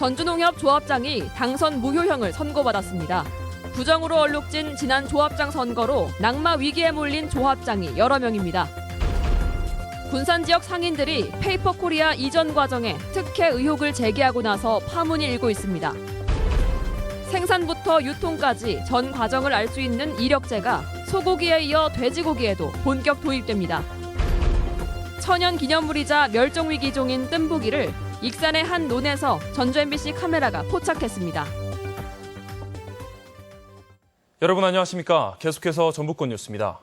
전주농협 조합장이 당선 무효형을 선고받았습니다. 부정으로 얼룩진 지난 조합장 선거로 낙마 위기에 몰린 조합장이 여러 명입니다. 군산 지역 상인들이 페이퍼코리아 이전 과정에 특혜 의혹을 제기하고 나서 파문이 일고 있습니다. 생산부터 유통까지 전 과정을 알 수 있는 이력제가 소고기에 이어 돼지고기에도 본격 도입됩니다. 천연 기념물이자 멸종위기종인 뜸부기를 익산의 한 논에서 전주 MBC 카메라가 포착했습니다. 여러분 안녕하십니까? 계속해서 전북권 뉴스입니다.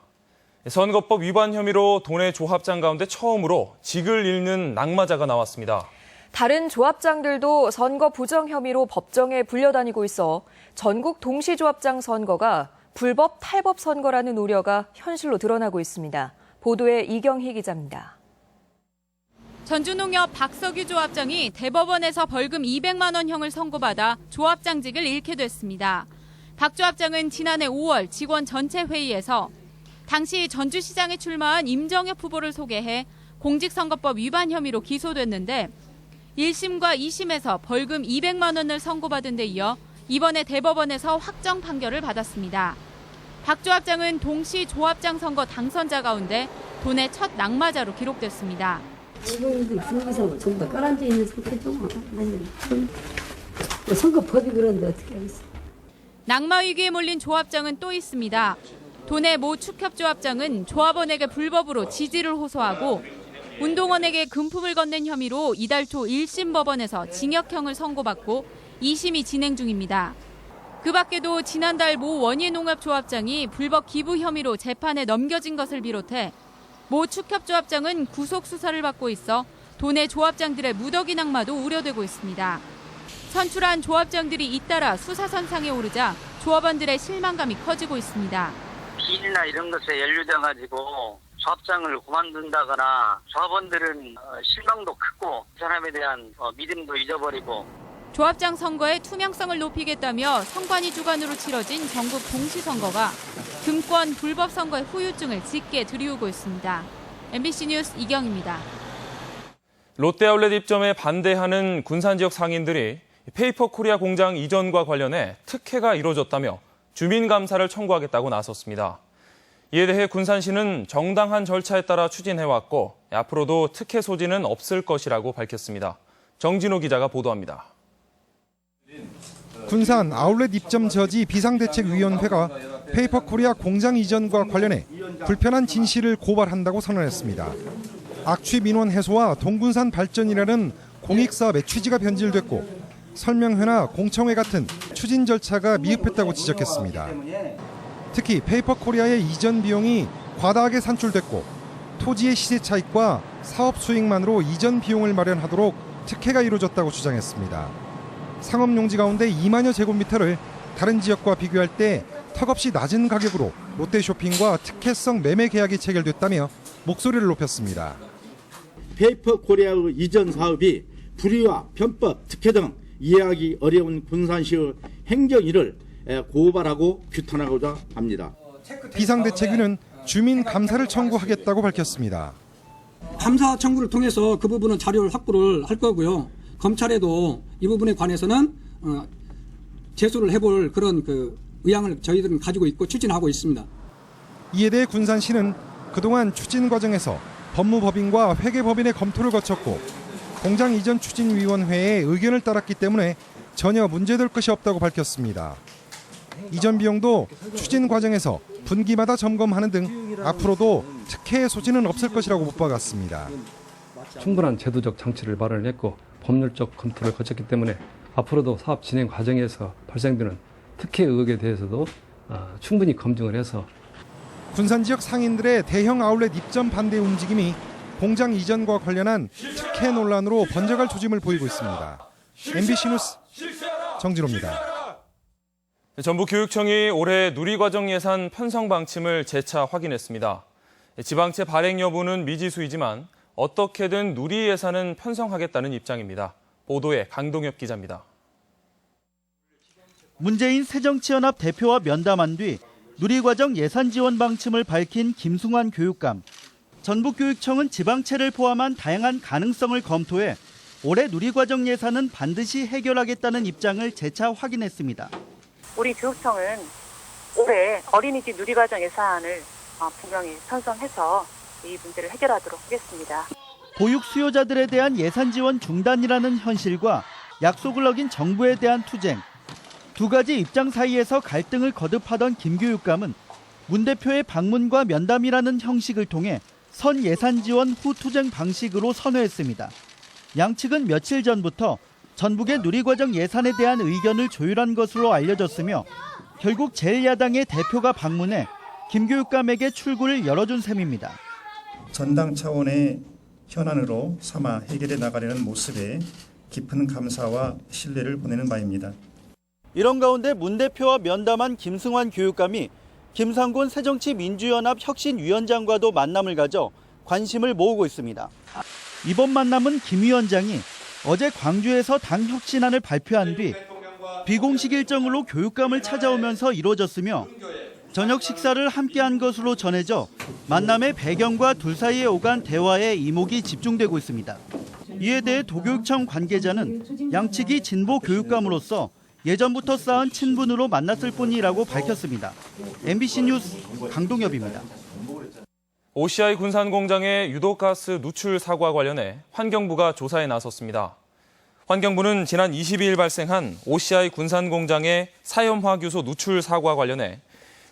선거법 위반 혐의로 도내 조합장 가운데 처음으로 직을 잃는 낙마자가 나왔습니다. 다른 조합장들도 선거 부정 혐의로 법정에 불려다니고 있어 전국 동시조합장 선거가 불법 탈법 선거라는 우려가 현실로 드러나고 있습니다. 보도에 이경희 기자입니다. 전주농협 박석유 조합장이 대법원에서 벌금 200만 원형을 선고받아 조합장직을 잃게 됐습니다. 박 조합장은 지난해 5월 직원 전체 회의에서 당시 전주시장에 출마한 임정엽 후보를 소개해 공직선거법 위반 혐의로 기소됐는데 1심과 2심에서 벌금 200만 원을 선고받은 데 이어 이번에 대법원에서 확정 판결을 받았습니다. 박 조합장은 동시 조합장 선거 당선자 가운데 도내 첫 낙마자로 기록됐습니다. 지금 중기선거 전부 다 깔아앉아 있는 상태죠. 선거법이 그런데 어떻게 하겠어요. 낙마 위기에 몰린 조합장은 또 있습니다. 도내 모 축협조합장은 조합원에게 불법으로 지지를 호소하고 운동원에게 금품을 건넨 혐의로 이달 초 1심 법원에서 징역형을 선고받고 2심이 진행 중입니다. 그 밖에도 지난달 모 원예농협조합장이 불법 기부 혐의로 재판에 넘겨진 것을 비롯해 모 축협조합장은 구속 수사를 받고 있어 도내 조합장들의 무더기 낙마도 우려되고 있습니다. 선출한 조합장들이 잇따라 수사선상에 오르자 조합원들의 실망감이 커지고 있습니다. 비리나 이런 것에 연루돼가지고 조합장을 그만둔다거나 조합원들은 실망도 크고 그 사람에 대한 믿음도 잊어버리고 조합장 선거의 투명성을 높이겠다며 선관위 주관으로 치러진 전국 동시선거가 금권 불법 선거의 후유증을 짙게 들이우고 있습니다. MBC 뉴스 이경입니다. 롯데아울렛 입점에 반대하는 군산 지역 상인들이 페이퍼코리아 공장 이전과 관련해 특혜가 이루어졌다며 주민감사를 청구하겠다고 나섰습니다. 이에 대해 군산시는 정당한 절차에 따라 추진해왔고 앞으로도 특혜 소지는 없을 것이라고 밝혔습니다. 정진호 기자가 보도합니다. 군산 아울렛 입점 저지 비상대책위원회가 페이퍼코리아 공장 이전과 관련해 불편한 진실을 고발한다고 선언했습니다. 악취 민원 해소와 동군산 발전이라는 공익사업의 취지가 변질됐고 설명회나 공청회 같은 추진 절차가 미흡했다고 지적했습니다. 특히 페이퍼코리아의 이전 비용이 과다하게 산출됐고 토지의 시세 차익과 사업 수익만으로 이전 비용을 마련하도록 특혜가 이루어졌다고 주장했습니다. 상업용지 가운데 2만여 제곱미터를 다른 지역과 비교할 때 턱없이 낮은 가격으로 롯데쇼핑과 특혜성 매매 계약이 체결됐다며 목소리를 높였습니다. 페이퍼코리아의 이전 사업이 불의와 편법, 특혜 등 이해하기 어려운 군산시의 행정일을 고발하고 규탄하고자 합니다. 비상대책위는 주민 감사를 청구하겠다고 밝혔습니다. 감사 청구를 통해서 그 부분은 자료를 확보를 할 거고요. 검찰에도 이 부분에 관해서는 제소를 해볼 그런 의향을 저희들은 가지고 있고 추진하고 있습니다. 이에 대해 군산시는 그동안 추진 과정에서 법무법인과 회계법인의 검토를 거쳤고 공장 이전 추진위원회의 의견을 따랐기 때문에 전혀 문제될 것이 없다고 밝혔습니다. 이전 비용도 추진 과정에서 분기마다 점검하는 등 앞으로도 특혜의 소지는 없을 것이라고 못 박았습니다. 충분한 제도적 장치를 마련했고 법률적 검토를 거쳤기 때문에 앞으로도 사업 진행 과정에서 발생되는 특혜 의혹에 대해서도 충분히 검증을 해서 군산 지역 상인들의 대형 아울렛 입점 반대 움직임이 공장 이전과 관련한 특혜 논란으로 번져갈 조짐을 보이고 있습니다. MBC 뉴스 정진호입니다. 전북교육청이 올해 누리과정 예산 편성 방침을 재차 확인했습니다. 지방채 발행 여부는 미지수이지만 어떻게든 누리 예산은 편성하겠다는 입장입니다. 보도에 강동엽 기자입니다. 문재인 새정치연합 대표와 면담한 뒤 누리과정 예산 지원 방침을 밝힌 김승환 교육감. 전북교육청은 지방채를 포함한 다양한 가능성을 검토해 올해 누리과정 예산은 반드시 해결하겠다는 입장을 재차 확인했습니다. 우리 교육청은 올해 어린이집 누리과정 예산을 분명히 편성해서 이 문제를 해결하도록 하겠습니다. 보육 수요자들에 대한 예산 지원 중단이라는 현실과 약속을 어긴 정부에 대한 투쟁, 두 가지 입장 사이에서 갈등을 거듭하던 김교육감은 문 대표의 방문과 면담이라는 형식을 통해 선 예산 지원 후 투쟁 방식으로 선회했습니다. 양측은 며칠 전부터 전북의 누리과정 예산에 대한 의견을 조율한 것으로 알려졌으며 결국 제1야당의 대표가 방문해 김 교육감에게 출구를 열어준 셈입니다. 전당 차원의 현안으로 삼아 해결해 나가려는 모습에 깊은 감사와 신뢰를 보내는 바입니다. 이런 가운데 문 대표와 면담한 김승환 교육감이 김상곤 새정치민주연합 혁신위원장과도 만남을 가져 관심을 모으고 있습니다. 이번 만남은 김 위원장이 어제 광주에서 당 혁신안을 발표한 뒤 비공식 일정으로 교육감을 찾아오면서 이루어졌으며 저녁 식사를 함께한 것으로 전해져 만남의 배경과 둘 사이에 오간 대화에 이목이 집중되고 있습니다. 이에 대해 도교육청 관계자는 양측이 진보 교육감으로서 예전부터 쌓은 친분으로 만났을 뿐이라고 밝혔습니다. MBC 뉴스 강동엽입니다. OCI 군산공장의 유독가스 누출 사고와 관련해 환경부가 조사에 나섰습니다. 환경부는 지난 22일 발생한 OCI 군산공장의 사염화교소 누출 사고와 관련해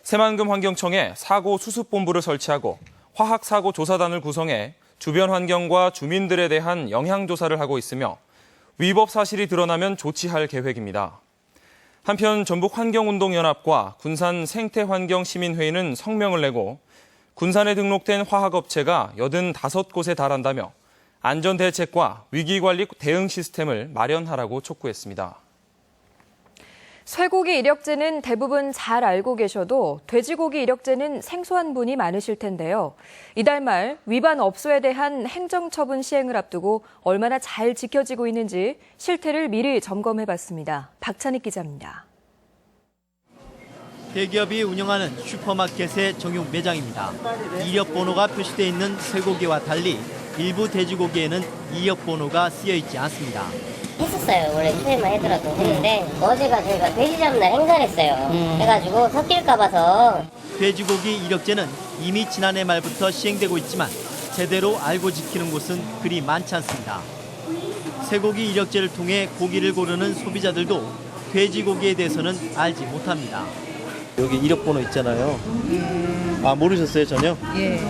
새만금 환경청에 사고 수습본부를 설치하고 화학사고 조사단을 구성해 주변 환경과 주민들에 대한 영향조사를 하고 있으며 위법 사실이 드러나면 조치할 계획입니다. 한편 전북환경운동연합과 군산생태환경시민회의는 성명을 내고 군산에 등록된 화학업체가 85곳에 달한다며 안전대책과 위기관리 대응 시스템을 마련하라고 촉구했습니다. 쇠고기 이력제는 대부분 잘 알고 계셔도 돼지고기 이력제는 생소한 분이 많으실 텐데요. 이달 말 위반 업소에 대한 행정처분 시행을 앞두고 얼마나 잘 지켜지고 있는지 실태를 미리 점검해봤습니다. 박찬익 기자입니다. 대기업이 운영하는 슈퍼마켓의 정육 매장입니다. 이력 번호가 표시되어 있는 쇠고기와 달리 일부 돼지고기에는 이력 번호가 쓰여 있지 않습니다. 했었어요. 원래 휴대만 하더라도 했는데 어제가 저희가 돼지 잡는 날 행사를 했어요. 해가지고 섞일까 봐서. 돼지고기 이력제는 이미 지난해 말부터 시행되고 있지만 제대로 알고 지키는 곳은 그리 많지 않습니다. 쇠고기 이력제를 통해 고기를 고르는 소비자들도 돼지고기에 대해서는 알지 못합니다. 여기 이력 번호 있잖아요. 아, 모르셨어요, 전혀? 예.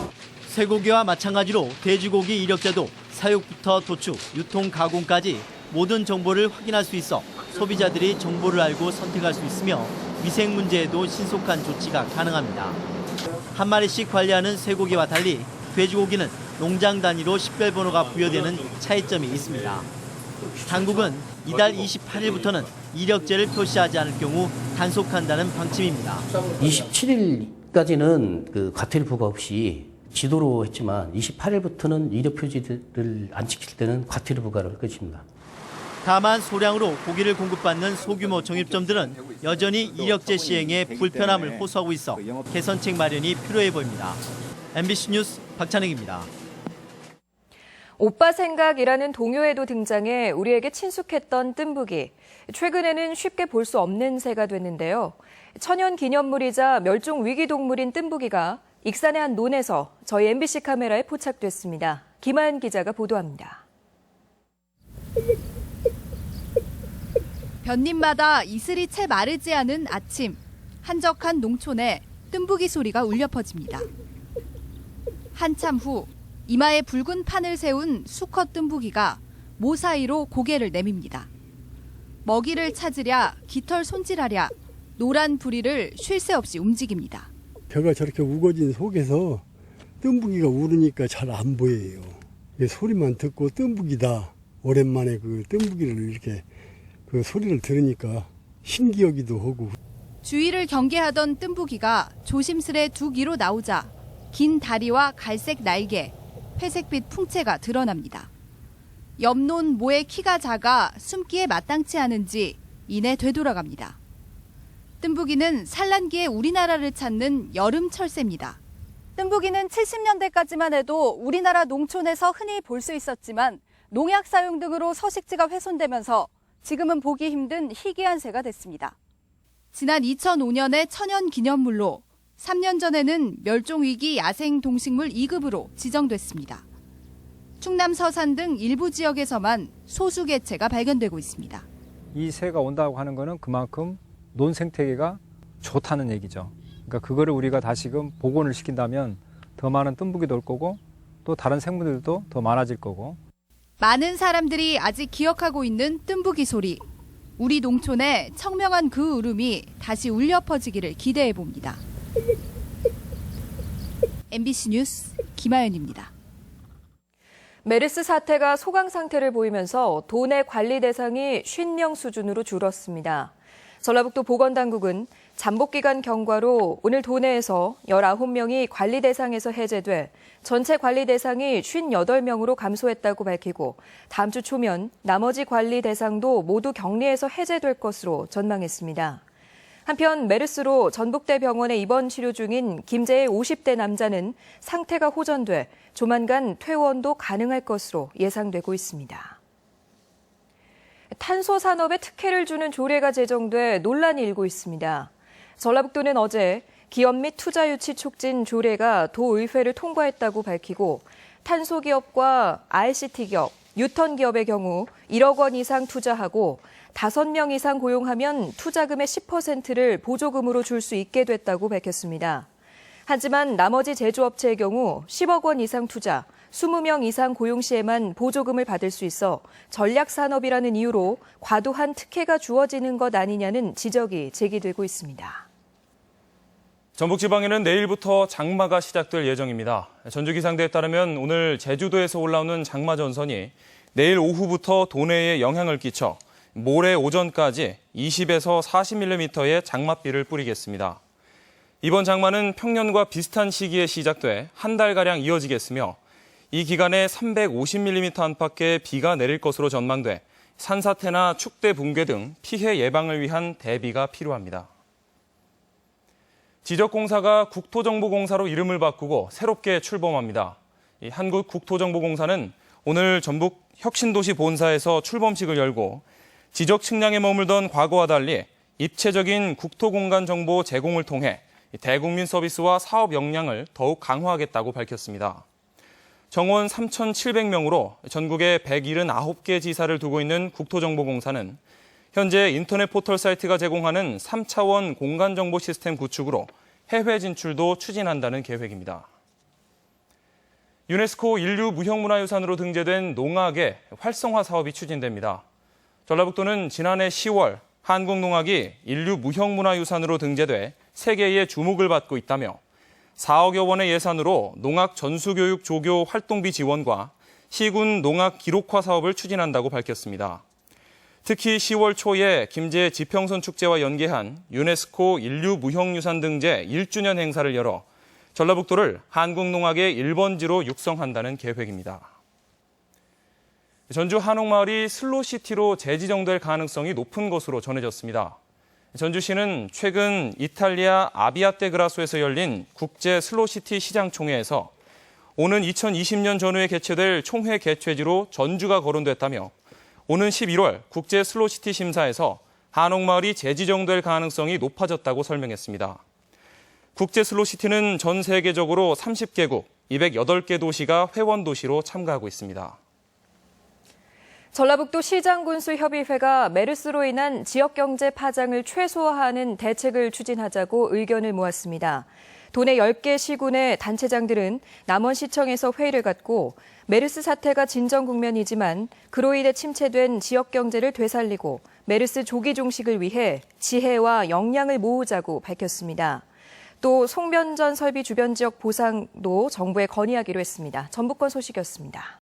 쇠고기와 마찬가지로 돼지고기 이력제도 사육부터 도축, 유통, 가공까지 모든 정보를 확인할 수 있어 소비자들이 정보를 알고 선택할 수 있으며 위생 문제에도 신속한 조치가 가능합니다. 한 마리씩 관리하는 쇠고기와 달리 돼지고기는 농장 단위로 식별번호가 부여되는 차이점이 있습니다. 당국은 이달 28일부터는 이력제를 표시하지 않을 경우 단속한다는 방침입니다. 27일까지는 그 과태료 부과 없이 지도로 했지만 28일부터는 이력 표지를 안 지킬 때는 과태료 부과를 할 것입니다. 다만 소량으로 고기를 공급받는 소규모 정육점들은 여전히 이력제 시행에 불편함을 호소하고 있어 개선책 마련이 필요해 보입니다. MBC 뉴스 박찬익입니다. 오빠 생각이라는 동요에도 등장해 우리에게 친숙했던 뜸부기. 최근에는 쉽게 볼 수 없는 새가 됐는데요. 천연 기념물이자 멸종 위기 동물인 뜸부기가 익산의 한 논에서 저희 MBC 카메라에 포착됐습니다. 김하연 기자가 보도합니다. 볕님마다 이슬이 채 마르지 않은 아침, 한적한 농촌에 뜸부기 소리가 울려 퍼집니다. 한참 후 이마에 붉은 판을 세운 수컷 뜸부기가 모 사이로 고개를 내밉니다. 먹이를 찾으랴 깃털 손질하랴 노란 부리를 쉴 새 없이 움직입니다. 벼가 저렇게 우거진 속에서 뜸부기가 우르니까 잘 안 보여요. 소리만 듣고 뜸부기다. 오랜만에 그 뜸부기를 이렇게 그 소리를 들으니까 신기하기도 하고. 주위를 경계하던 뜸부기가 조심스레 두 귀로 나오자 긴 다리와 갈색 날개, 회색빛 풍채가 드러납니다. 옆논 모의 키가 작아 숨기에 마땅치 않은지 이내 되돌아갑니다. 뜸부기는 산란기에 우리나라를 찾는 여름 철새입니다. 뜸부기는 70년대까지만 해도 우리나라 농촌에서 흔히 볼 수 있었지만 농약 사용 등으로 서식지가 훼손되면서 지금은 보기 힘든 희귀한 새가 됐습니다. 지난 2005년에 천연기념물로 3년 전에는 멸종위기 야생동식물 2급으로 지정됐습니다. 충남 서산 등 일부 지역에서만 소수 개체가 발견되고 있습니다. 이 새가 온다고 하는 거는 그만큼 논 생태계가 좋다는 얘기죠. 그러니까 그거를 우리가 다시금 복원을 시킨다면 더 많은 뜸부기도 올 거고 또 다른 생물들도 더 많아질 거고. 많은 사람들이 아직 기억하고 있는 뜸부기 소리. 우리 농촌에 청명한 그 울음이 다시 울려 퍼지기를 기대해 봅니다. MBC 뉴스 김하연입니다. 메르스 사태가 소강 상태를 보이면서 도내 관리 대상이 50명 수준으로 줄었습니다. 전라북도 보건당국은 잠복기간 경과로 오늘 도내에서 19명이 관리 대상에서 해제돼 전체 관리 대상이 58명으로 감소했다고 밝히고 다음 주 초면 나머지 관리 대상도 모두 격리에서 해제될 것으로 전망했습니다. 한편 메르스로 전북대 병원에 입원 치료 중인 김제의 50대 남자는 상태가 호전돼 조만간 퇴원도 가능할 것으로 예상되고 있습니다. 탄소 산업에 특혜를 주는 조례가 제정돼 논란이 일고 있습니다. 전라북도는 어제 기업 및 투자 유치 촉진 조례가 도의회를 통과했다고 밝히고 탄소 기업과 RCT 기업, 유턴 기업의 경우 1억 원 이상 투자하고 5명 이상 고용하면 투자금의 10%를 보조금으로 줄 수 있게 됐다고 밝혔습니다. 하지만 나머지 제조업체의 경우 10억 원 이상 투자, 20명 이상 고용 시에만 보조금을 받을 수 있어 전략산업이라는 이유로 과도한 특혜가 주어지는 것 아니냐는 지적이 제기되고 있습니다. 전북지방에는 내일부터 장마가 시작될 예정입니다. 전주기상대에 따르면 오늘 제주도에서 올라오는 장마 전선이 내일 오후부터 도내에 영향을 끼쳐 모레 오전까지 20에서 40mm의 장맛비를 뿌리겠습니다. 이번 장마는 평년과 비슷한 시기에 시작돼 한 달가량 이어지겠으며 이 기간에 350mm 안팎의 비가 내릴 것으로 전망돼 산사태나 축대 붕괴 등 피해 예방을 위한 대비가 필요합니다. 지적공사가 국토정보공사로 이름을 바꾸고 새롭게 출범합니다. 한국국토정보공사는 오늘 전북 혁신도시 본사에서 출범식을 열고 지적 측량에 머물던 과거와 달리 입체적인 국토공간 정보 제공을 통해 대국민 서비스와 사업 역량을 더욱 강화하겠다고 밝혔습니다. 정원 3,700명으로 전국에 179개 지사를 두고 있는 국토정보공사는 현재 인터넷 포털 사이트가 제공하는 3차원 공간정보 시스템 구축으로 해외 진출도 추진한다는 계획입니다. 유네스코 인류 무형문화유산으로 등재된 농악의 활성화 사업이 추진됩니다. 전라북도는 지난해 10월 한국농악이 인류 무형문화유산으로 등재돼 세계의 주목을 받고 있다며 4억여 원의 예산으로 농악 전수교육 조교 활동비 지원과 시군 농악 기록화 사업을 추진한다고 밝혔습니다. 특히 10월 초에 김제 지평선 축제와 연계한 유네스코 인류 무형유산 등재 1주년 행사를 열어 전라북도를 한국농악의 1번지로 육성한다는 계획입니다. 전주 한옥마을이 슬로시티로 재지정될 가능성이 높은 것으로 전해졌습니다. 전주시는 최근 이탈리아 아비아떼그라소에서 열린 국제 슬로시티 시장총회에서 오는 2020년 전후에 개최될 총회 개최지로 전주가 거론됐다며 오는 11월 국제 슬로시티 심사에서 한옥마을이 재지정될 가능성이 높아졌다고 설명했습니다. 국제 슬로시티는 전 세계적으로 30개국, 208개 도시가 회원 도시로 참가하고 있습니다. 전라북도 시장군수협의회가 메르스로 인한 지역경제 파장을 최소화하는 대책을 추진하자고 의견을 모았습니다. 도내 10개 시군의 단체장들은 남원시청에서 회의를 갖고 메르스 사태가 진정 국면이지만 그로 인해 침체된 지역경제를 되살리고 메르스 조기 종식을 위해 지혜와 역량을 모으자고 밝혔습니다. 또 송변전 설비 주변 지역 보상도 정부에 건의하기로 했습니다. 전북권 소식이었습니다.